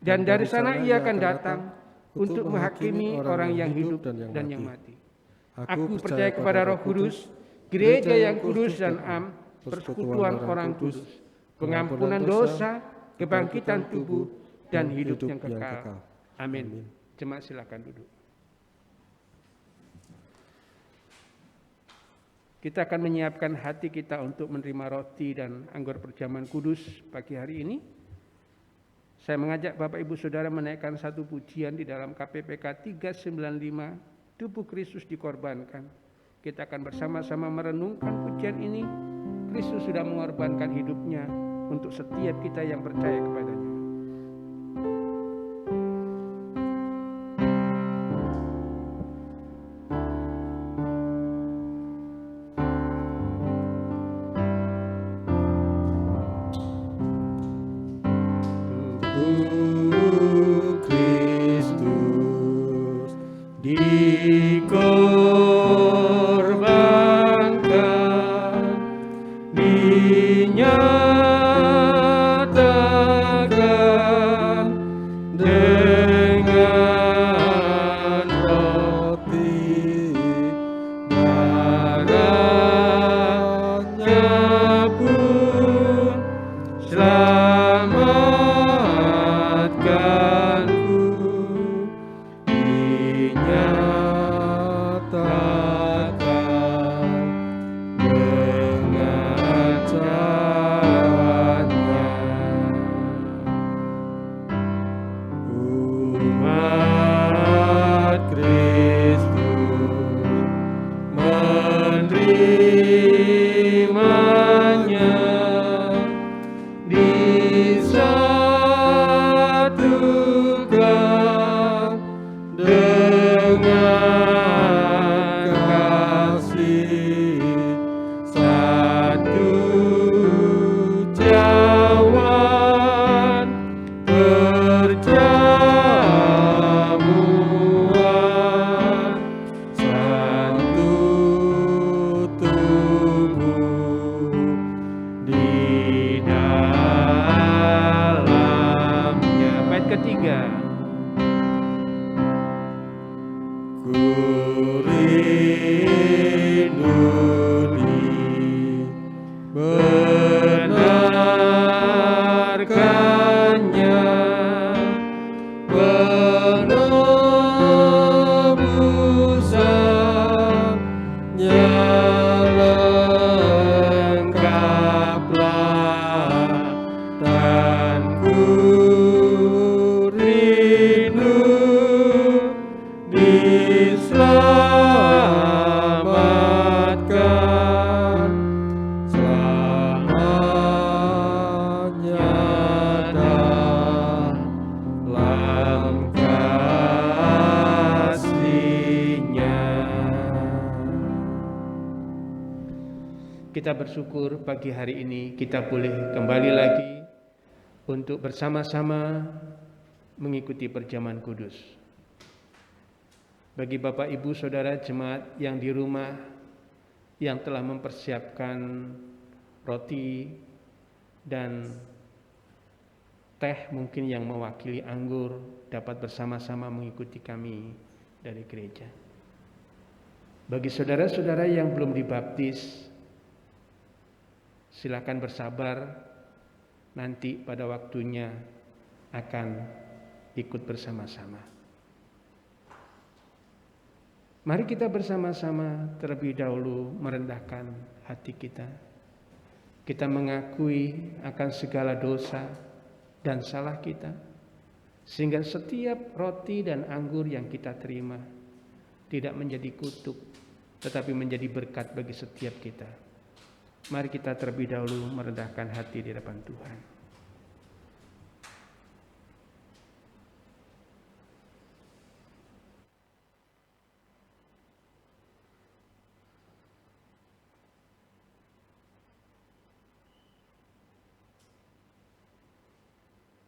B: Dan dari sana Ia akan datang untuk menghakimi orang yang hidup dan yang mati. Aku percaya kepada Roh Kudus, gereja yang kudus dan am, persekutuan orang kudus, pengampunan dosa, kebangkitan tubuh, dan hidup yang kekal. Amin. Jemaat silakan duduk. Kita akan menyiapkan hati kita untuk menerima roti dan anggur perjamuan kudus pagi hari ini. Saya mengajak Bapak Ibu Saudara menaikkan satu pujian di dalam KPPK 395, tubuh Kristus dikorbankan. Kita akan bersama-sama merenungkan pujian ini. Kristus sudah mengorbankan hidupnya untuk setiap kita yang percaya kepadanya.
C: Kristus dikorbankan, dinyatakan dengan roti, darahnya pun selamatkanku, dinyatakan dengan caranya. Umat Kristus menerimanya, disatukan dengan kasih, satu cawan perjamuan, satu tubuh di dalamnya.
B: Bait ketiga.
C: Ku rindu dibenarkannya, penebusannya lengkaplah, dan ku rindu diselamatkan, selamanya dalam kasih-Nya.
B: Kita bersyukur pagi hari ini kita boleh kembali lagi untuk bersama-sama mengikuti perjamuan kudus. Bagi Bapak Ibu Saudara jemaat yang di rumah yang telah mempersiapkan roti dan teh mungkin yang mewakili anggur dapat bersama-sama mengikuti kami dari gereja. Bagi saudara-saudara yang belum dibaptis, silakan bersabar, nanti pada waktunya akan ikut bersama-sama. Mari kita bersama-sama terlebih dahulu merendahkan hati kita. Kita mengakui akan segala dosa dan salah kita, sehingga setiap roti dan anggur yang kita terima tidak menjadi kutuk, tetapi menjadi berkat bagi setiap kita. Mari kita terlebih dahulu merendahkan hati di depan Tuhan.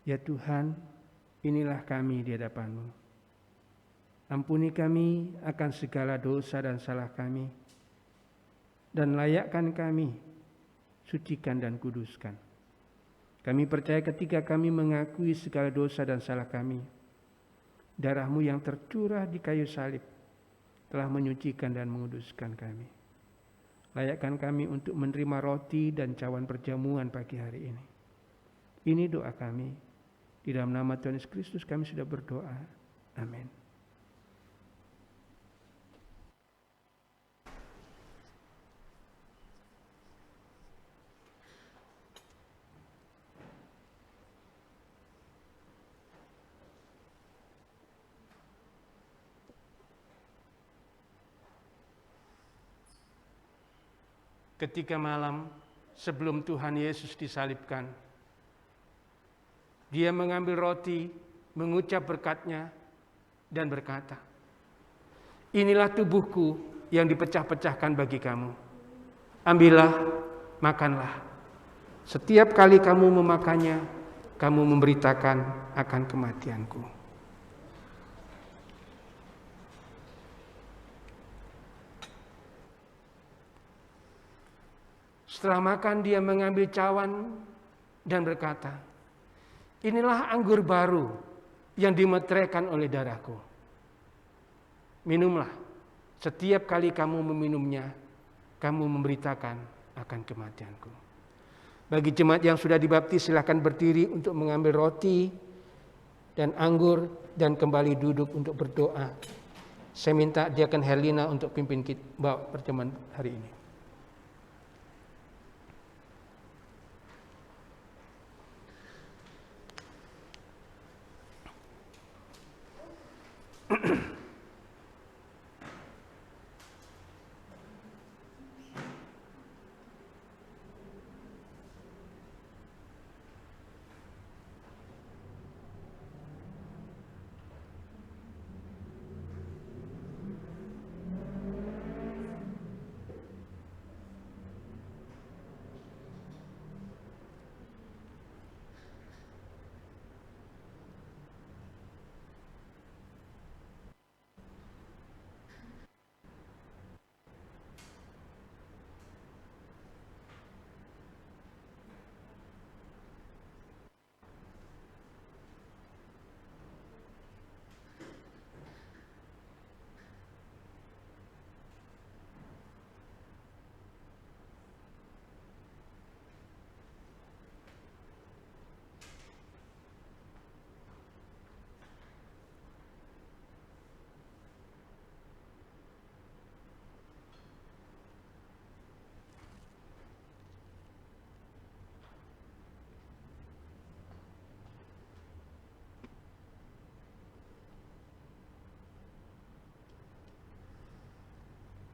B: Ya Tuhan, inilah kami di hadapan-Mu. Ampuni kami akan segala dosa dan salah kami, dan layakkan kami, sucikan dan kuduskan. Kami percaya ketika kami mengakui segala dosa dan salah kami, Darah-Mu yang tercurah di kayu salib telah menyucikan dan menguduskan kami. Layakkan kami untuk menerima roti dan cawan perjamuan pagi hari ini. Ini doa kami. Di dalam nama Tuhan Yesus Kristus kami sudah berdoa. Amin. Ketika malam sebelum Tuhan Yesus disalibkan, Dia mengambil roti, mengucap berkat-Nya, dan berkata, "Inilah tubuhku yang dipecah-pecahkan bagi kamu. Ambillah, makanlah. Setiap kali kamu memakannya, kamu memberitakan akan kematianku." Setelah makan, Dia mengambil cawan dan berkata, "Inilah anggur baru yang dimeteraikan oleh darahku. Minumlah, setiap kali kamu meminumnya, kamu memberitakan akan kematianku." Bagi jemaat yang sudah dibaptis, silakan berdiri untuk mengambil roti dan anggur dan kembali duduk untuk berdoa. Saya minta Diaken Herlina untuk pimpin kita bawa perjamuan hari ini.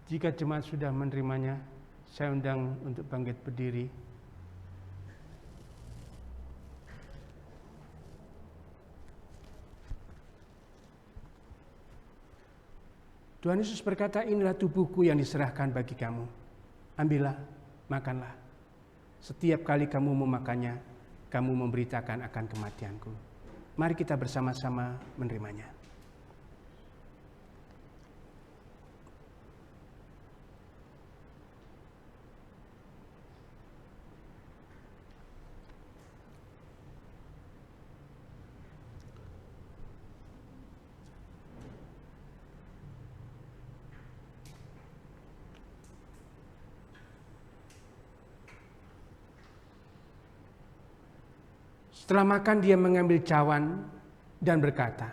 B: Jika jemaat sudah menerimanya, saya undang untuk bangkit berdiri. Tuhan Yesus berkata, "Inilah tubuhku yang diserahkan bagi kamu. Ambillah, makanlah. Setiap kali kamu memakannya, kamu memberitakan akan kematianku." Mari kita bersama-sama menerimanya. Setelah makan, Dia mengambil cawan dan berkata,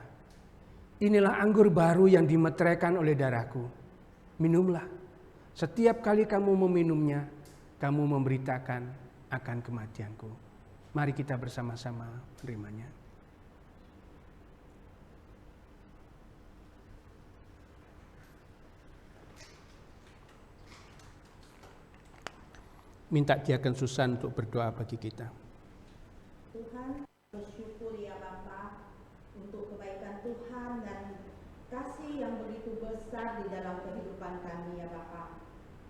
B: "Inilah anggur baru yang dimeteraikan oleh darahku. Minumlah. Setiap kali kamu meminumnya, kamu memberitakan akan kematianku." Mari kita bersama-sama menerimanya. Minta Diaken Susan untuk berdoa bagi kita.
D: Tuhan, bersyukur ya Bapa untuk kebaikan Tuhan dan kasih yang begitu besar di dalam kehidupan kami ya Bapa.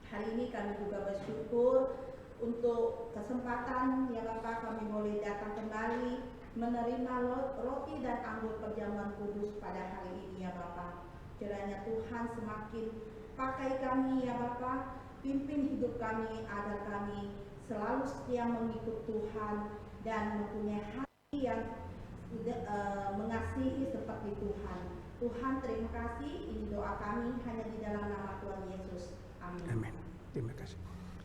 D: Hari ini kami juga bersyukur untuk kesempatan ya Bapa kami boleh datang kembali menerima roti dan anggur perjamuan kudus pada hari ini ya Bapa. Kiranya Tuhan semakin pakai kami ya Bapa, pimpin hidup kami agar kami selalu setia mengikut Tuhan dan mempunyai hati mengasihi seperti Tuhan. Tuhan, terima kasih. Ini doa kami hanya di dalam nama Tuhan Yesus. Amin.
B: Amin. Terima kasih.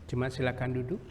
B: Jemaat silakan duduk.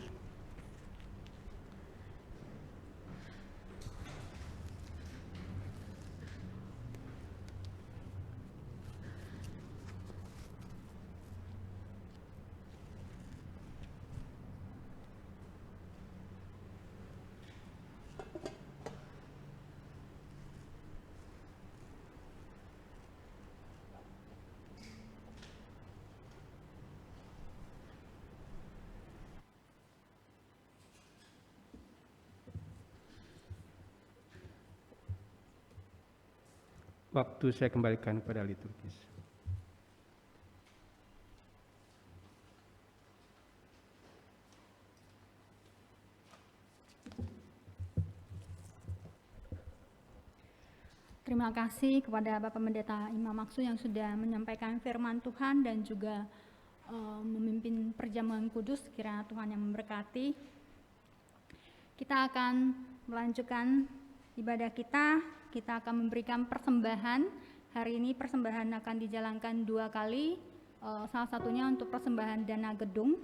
B: Waktu saya kembalikan kepada liturgis.
A: Terima kasih kepada Bapak Pendeta Imam Maksud yang sudah menyampaikan firman Tuhan dan juga memimpin perjamuan kudus. Kiranya Tuhan yang memberkati. Kita akan melanjutkan ibadah kita. Kita akan memberikan persembahan. Hari ini persembahan akan dijalankan 2 kali. Salah satunya untuk persembahan dana gedung.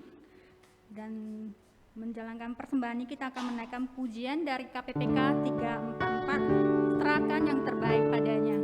A: Dan menjalankan persembahan ini kita akan menaikkan pujian dari KPPK 344, serahkan yang terbaik padanya.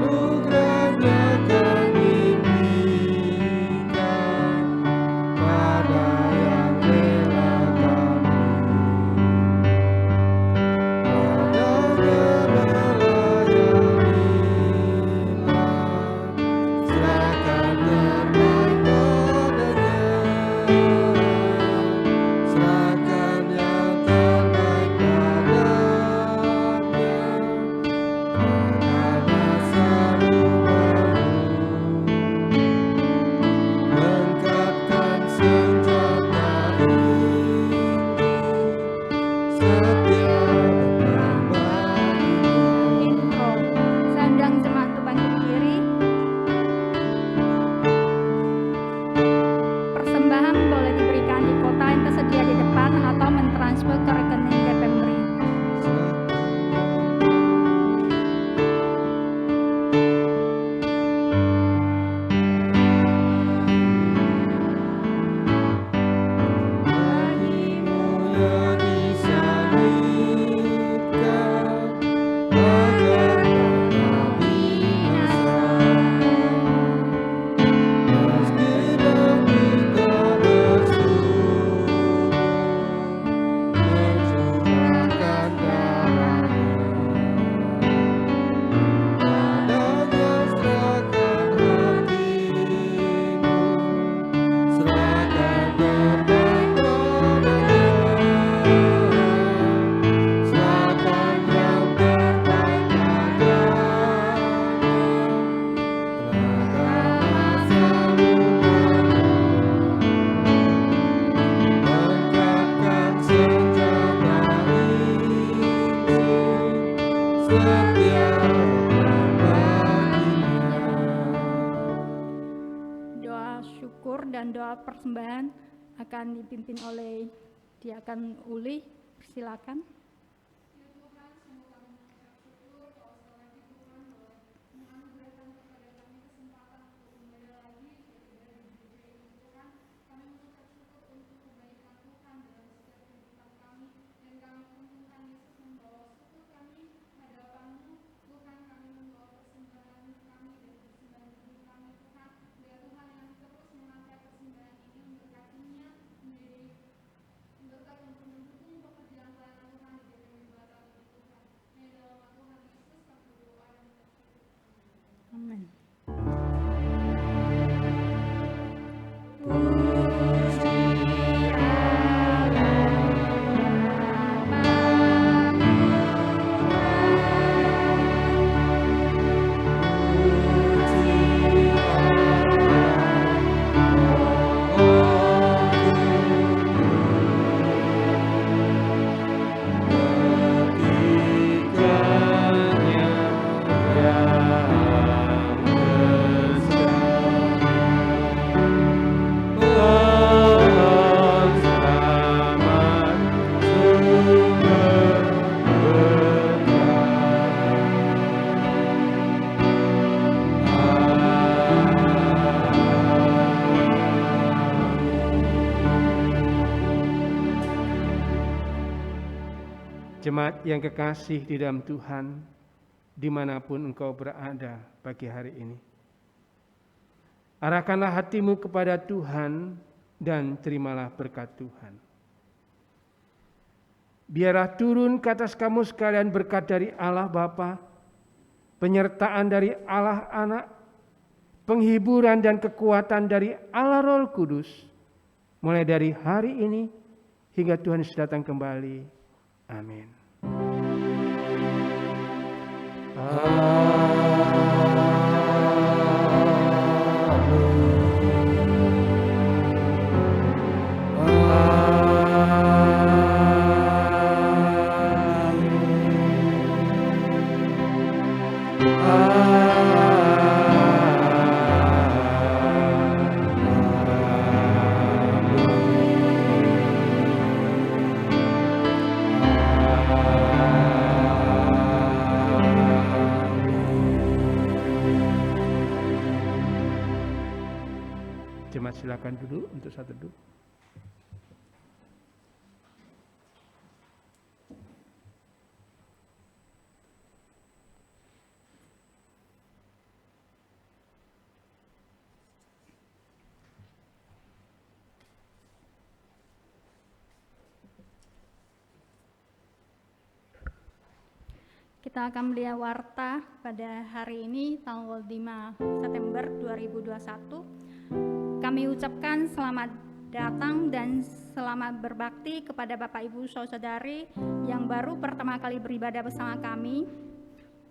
C: Anugerahnya
A: syukur dan doa persembahan akan dipimpin oleh Diakan Uli. Silakan. Amin.
B: Jemaat yang kekasih di dalam Tuhan, dimanapun engkau berada pagi hari ini, arahkanlah hatimu kepada Tuhan dan terimalah berkat Tuhan. Biarlah turun ke atas kamu sekalian berkat dari Allah Bapa, penyertaan dari Allah Anak, penghiburan dan kekuatan dari Allah Roh Kudus, mulai dari hari ini hingga Tuhan Yesus datang kembali. Amin. Jemaat silakan duduk untuk saat teduh.
A: Kita akan melihat warta pada hari ini tanggal 5 September 2021. Kami ucapkan selamat datang dan selamat berbakti kepada Bapak Ibu Saudari yang baru pertama kali beribadah bersama kami.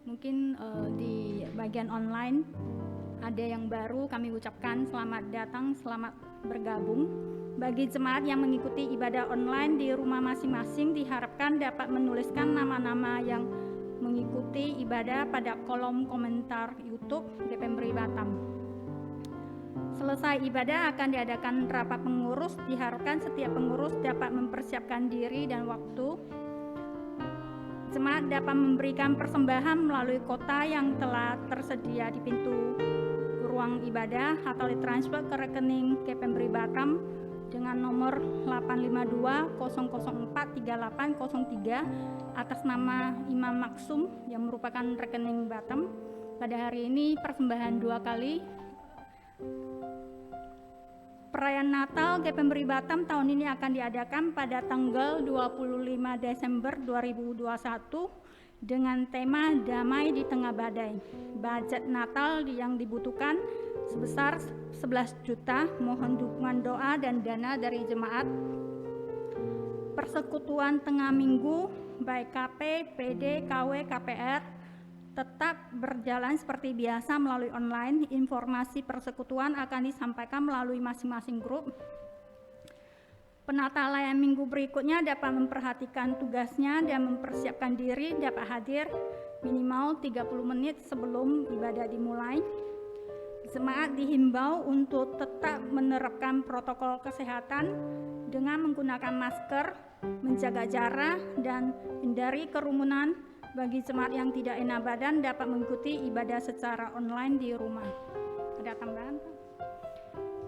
A: Mungkin di bagian online ada yang baru, kami ucapkan selamat datang, selamat bergabung. Bagi jemaat yang mengikuti ibadah online di rumah masing-masing diharapkan dapat menuliskan nama-nama yang mengikuti ibadah pada kolom komentar YouTube GPMBRI Batam. Selesai ibadah akan diadakan rapat pengurus. Diharapkan setiap pengurus dapat mempersiapkan diri dan waktu. Jemaat dapat memberikan persembahan melalui kota yang telah tersedia di pintu ruang ibadah atau ditransfer ke rekening GPMBRI Batam dengan nomor 852-004-3803 atas nama Imam Maksum yang merupakan rekening Batam. Pada hari ini persembahan 2 kali. Perayaan Natal GPMBRI Batam tahun ini akan diadakan pada tanggal 25 Desember 2021 dengan tema Damai di Tengah Badai. Budget Natal yang dibutuhkan sebesar 11 juta. Mohon dukungan doa dan dana dari jemaat. Persekutuan Tengah Minggu baik KP, PD, KW, KPR tetap berjalan seperti biasa melalui online. Informasi persekutuan akan disampaikan melalui masing-masing grup. Penata layanan minggu berikutnya dapat memperhatikan tugasnya dan mempersiapkan diri dapat hadir minimal 30 menit sebelum ibadah dimulai. Jemaat dihimbau untuk tetap menerapkan protokol kesehatan dengan menggunakan masker, menjaga jarak, dan hindari kerumunan. Bagi jemaat yang tidak enak badan dapat mengikuti ibadah secara online di rumah. Ada tambahan, Pak?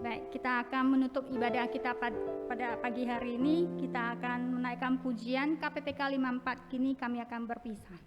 A: Baik, kita akan menutup ibadah kita pada pagi hari ini. Kita akan menaikkan pujian KPPK 54. Kini kami akan berpisah.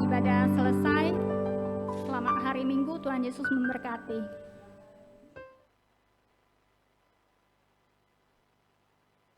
A: Ibadah selesai. Selamat hari Minggu, Tuhan Yesus memberkati.